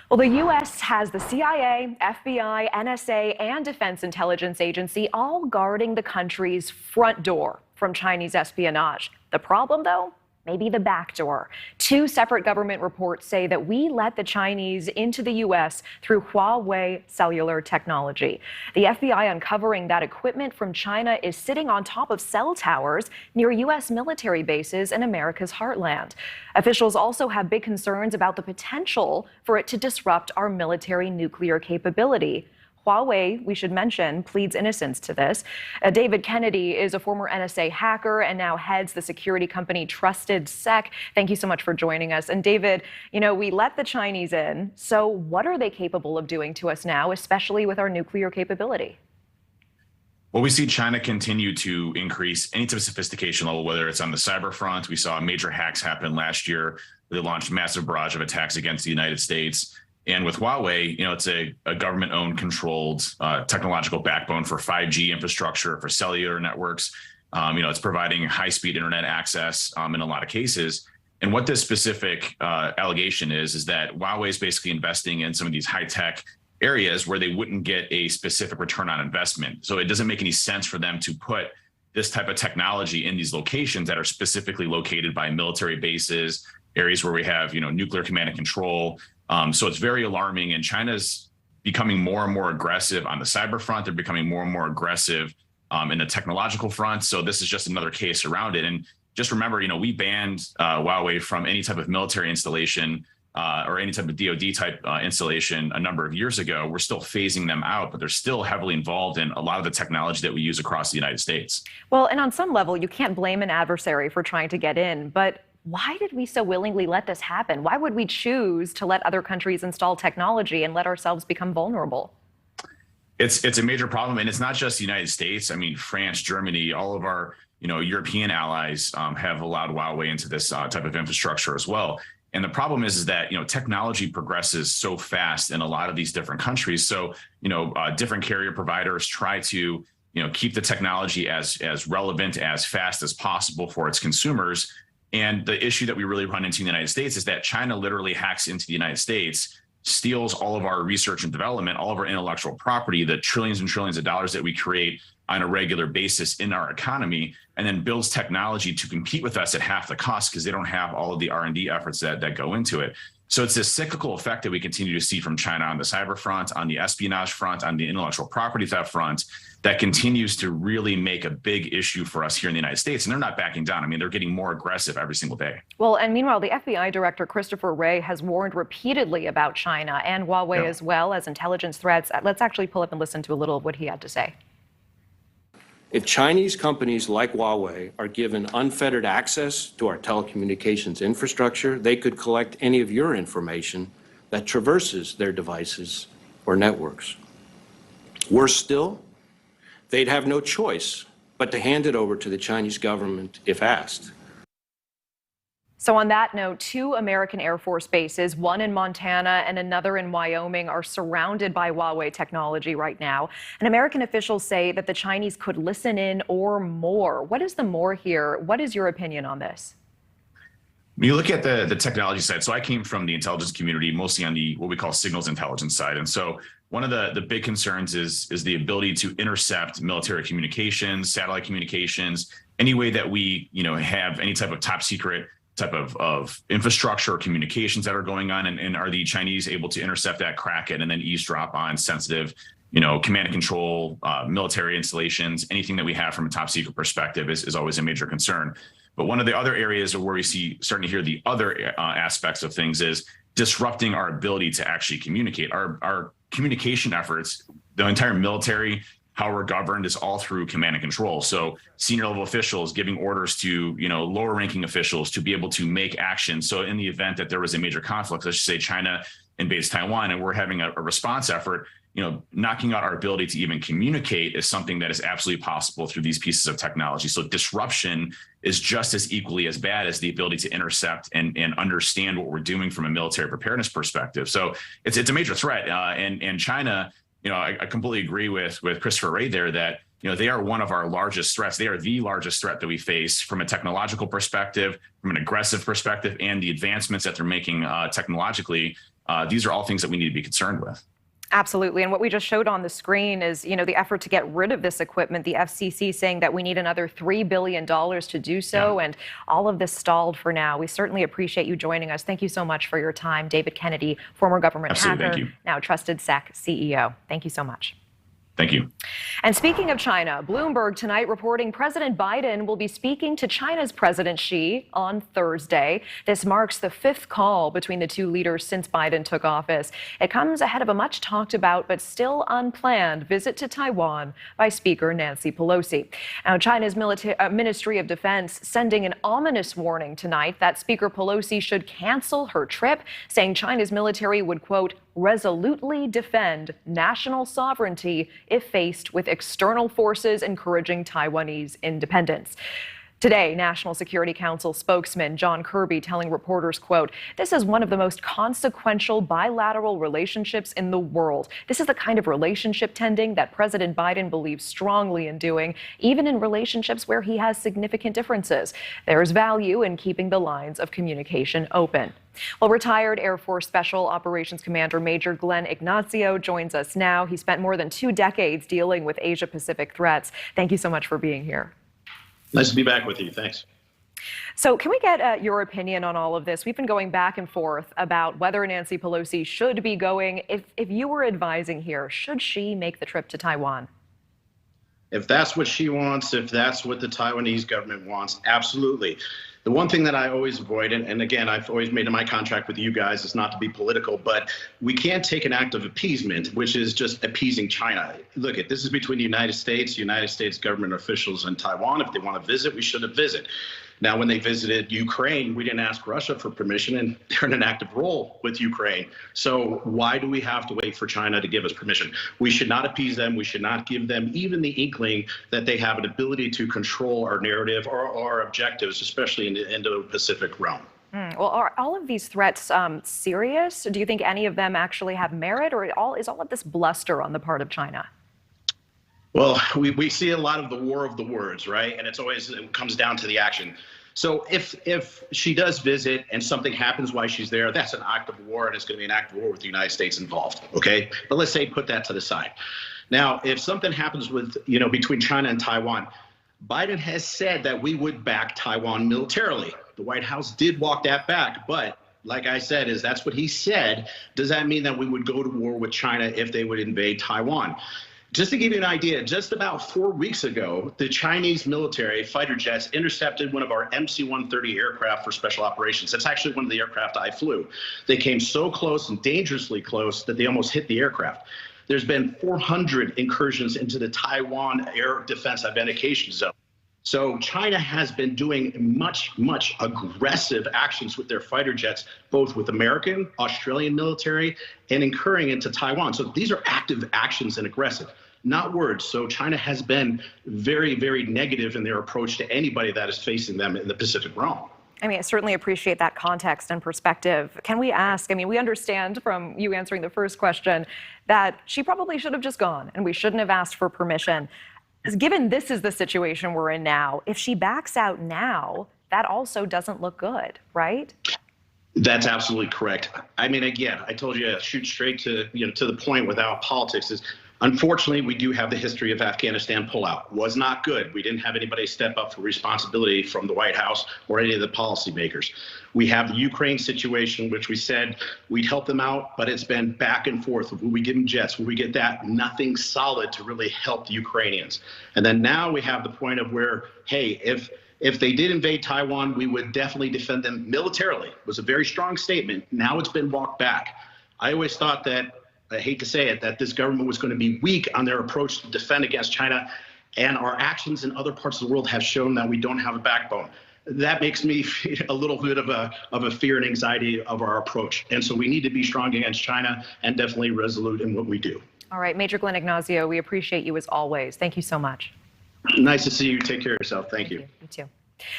Well, the U.S. has the CIA, FBI, NSA, and Defense Intelligence Agency all guarding the country's front door from Chinese espionage. The problem, though? Maybe the back door. Two separate government reports say that we let the Chinese into the U.S. through Huawei cellular technology. The FBI uncovering that equipment from China is sitting on top of cell towers near U.S. military bases in America's heartland. Officials also have big concerns about the potential for it to disrupt our military nuclear capability. Huawei, we should mention, pleads innocence to this. David Kennedy is a former NSA hacker and now heads the security company Trusted Sec. Thank you so much for joining us. And David, we let the Chinese in. So what are they capable of doing to us now, especially with our nuclear capability? Well, we see China continue to increase any type of sophistication level, whether it's on the cyber front. We saw major hacks happen last year. They launched massive barrage of attacks against the United States. And with Huawei, it's a government-owned, controlled technological backbone for 5G infrastructure, for cellular networks. It's providing high-speed internet access in a lot of cases. And what this specific allegation is that Huawei is basically investing in some of these high-tech areas where they wouldn't get a specific return on investment. So it doesn't make any sense for them to put this type of technology in these locations that are specifically located by military bases, areas where we have, nuclear command and control. So it's very alarming, and China's becoming more and more aggressive on the cyber front. They're becoming more and more aggressive in the technological front. So this is just another case around it. And just remember, we banned Huawei from any type of military installation or any type of DoD type installation a number of years ago. We're still phasing them out, but they're still heavily involved in a lot of the technology that we use across the United States. Well, and on some level, you can't blame an adversary for trying to get in, but why did we so willingly let this happen? Why would we choose to let other countries install technology and let ourselves become vulnerable? It's a major problem, and it's not just the United States. I mean, France, Germany, all of our European allies have allowed Huawei into this type of infrastructure as well. And the problem is that technology progresses so fast in a lot of these different countries. So different carrier providers try to keep the technology as relevant as fast as possible for its consumers. And the issue that we really run into in the United States is that China literally hacks into the United States, steals all of our research and development, all of our intellectual property, the trillions and trillions of dollars that we create on a regular basis in our economy, and then builds technology to compete with us at half the cost because they don't have all of the R&D efforts that go into it. So it's this cyclical effect that we continue to see from China on the cyber front, on the espionage front, on the intellectual property theft front, that continues to really make a big issue for us here in the United States. And they're not backing down. I mean, they're getting more aggressive every single day. Well, and meanwhile, the FBI director, Christopher Wray, has warned repeatedly about China and Huawei as well as intelligence threats. Let's actually pull up and listen to a little of what he had to say. If Chinese companies like Huawei are given unfettered access to our telecommunications infrastructure, they could collect any of your information that traverses their devices or networks. Worse still, they'd have no choice but to hand it over to the Chinese government if asked. So on that note, two American Air Force bases, one in Montana and another in Wyoming, are surrounded by Huawei technology right now. And American officials say that the Chinese could listen in or more. What is the more here? What is your opinion on this? When you look at the technology side, so I came from the intelligence community, mostly on the what we call signals intelligence side. And so one of the big concerns is the ability to intercept military communications, satellite communications, any way that we have any type of top secret type of infrastructure or communications that are going on, and are the Chinese able to intercept that, crack it, and then eavesdrop on sensitive, command and control, military installations. Anything that we have from a top secret perspective is always a major concern. But one of the other areas where we starting to hear the other aspects of things is disrupting our ability to actually communicate. Our communication efforts, the entire military, how we're governed, is all through command and control. So senior level officials giving orders to, lower ranking officials to be able to make action. So in the event that there was a major conflict, let's just say China invades Taiwan and we're having a response effort, knocking out our ability to even communicate is something that is absolutely possible through these pieces of technology. So disruption is just as equally as bad as the ability to intercept and understand what we're doing from a military preparedness perspective. So it's a major threat. And China, I completely agree with Christopher Wray there that, they are one of our largest threats. They are the largest threat that we face from a technological perspective, from an aggressive perspective, and the advancements that they're making technologically. These are all things that we need to be concerned with. Absolutely. And what we just showed on the screen is, the effort to get rid of this equipment, the FCC saying that we need another $3 billion to do so. And all of this stalled for now. We certainly appreciate you joining us. Thank you so much for your time. David Kennedy, former government hacker, now trusted SEC CEO. Thank you so much. Thank you. And speaking of China, Bloomberg tonight reporting President Biden will be speaking to China's President Xi on Thursday. This marks the fifth call between the two leaders since Biden took office. It comes ahead of a much talked about but still unplanned visit to Taiwan by Speaker Nancy Pelosi. Now, China's Ministry of Defense sending an ominous warning tonight that Speaker Pelosi should cancel her trip, saying China's military would, quote, resolutely defend national sovereignty if faced with external forces encouraging Taiwanese independence. Today, National Security Council spokesman John Kirby telling reporters, quote, this is one of the most consequential bilateral relationships in the world. This is the kind of relationship tending that President Biden believes strongly in doing, even in relationships where he has significant differences. There is value in keeping the lines of communication open. Well, retired Air Force Special Operations Commander Major Glenn Ignacio joins us now. He spent more than 2 decades dealing with Asia-Pacific threats. Thank you so much for being here. Nice to be back with you. Thanks. So can we get your opinion on all of this? We've been going back and forth about whether Nancy Pelosi should be going. If you were advising here, should she make the trip to Taiwan? If that's what she wants, if that's what the Taiwanese government wants, absolutely. The one thing that I always avoid, and again, I've always made in my contract with you guys, is not to be political, but we can't take an act of appeasement, which is just appeasing China. Look, this is between the United States government officials, and Taiwan. If they want to visit, we should have visited. Now, when they visited Ukraine, we didn't ask Russia for permission, and they're in an active role with Ukraine. So why do we have to wait for China to give us permission? We should not appease them. We should not give them even the inkling that they have an ability to control our narrative or our objectives, especially in the Indo-Pacific realm. Well, are all of these threats serious? Do you think any of them actually have merit, or is all of this bluster on the part of China? Well, we see a lot of the war of the words, right? And it comes down to the action. So if she does visit and something happens while she's there, that's an act of war, and it's going to be an act of war with the United States involved, okay? But let's say put that to the side. Now, if something happens with, between China and Taiwan, Biden has said that we would back Taiwan militarily. The White House did walk that back, but like I said, that's what he said. Does that mean that we would go to war with China if they would invade Taiwan? Just to give you an idea, just about 4 weeks ago, the Chinese military fighter jets intercepted one of our MC-130 aircraft for special operations. That's actually one of the aircraft I flew. They came so close and dangerously close that they almost hit the aircraft. There's been 400 incursions into the Taiwan Air Defense Identification Zone. So China has been doing much aggressive actions with their fighter jets, both with American, Australian military, and incurring into Taiwan. So these are active actions and aggressive, not words. So China has been very negative in their approach to anybody that is facing them in the Pacific realm. I certainly appreciate that context and perspective. Can we ask, we understand from you answering the first question that she probably should have just gone and we shouldn't have asked for permission. Given this is the situation we're in now, if she backs out now, that also doesn't look good, right? That's absolutely correct. Again, I told you, shoot straight to the point without politics is, unfortunately, we do have the history of Afghanistan pullout. Was not good. We didn't have anybody step up for responsibility from the White House or any of the policymakers. We have the Ukraine situation, which we said we'd help them out, but it's been back and forth. Will we give them jets? Will we get that? Nothing solid to really help the Ukrainians. And then now we have the point of where, hey, if they did invade Taiwan, we would definitely defend them militarily. It was a very strong statement. Now it's been walked back. I always thought that, I hate to say it, that this government was going to be weak on their approach to defend against China, and our actions in other parts of the world have shown that we don't have a backbone. That makes me feel a little bit of a fear and anxiety of our approach. And so we need to be strong against China and definitely resolute in what we do. All right, Major Glenn Ignacio, we appreciate you as always. Thank you so much. Nice to see you. Take care of yourself. Thank you. You too.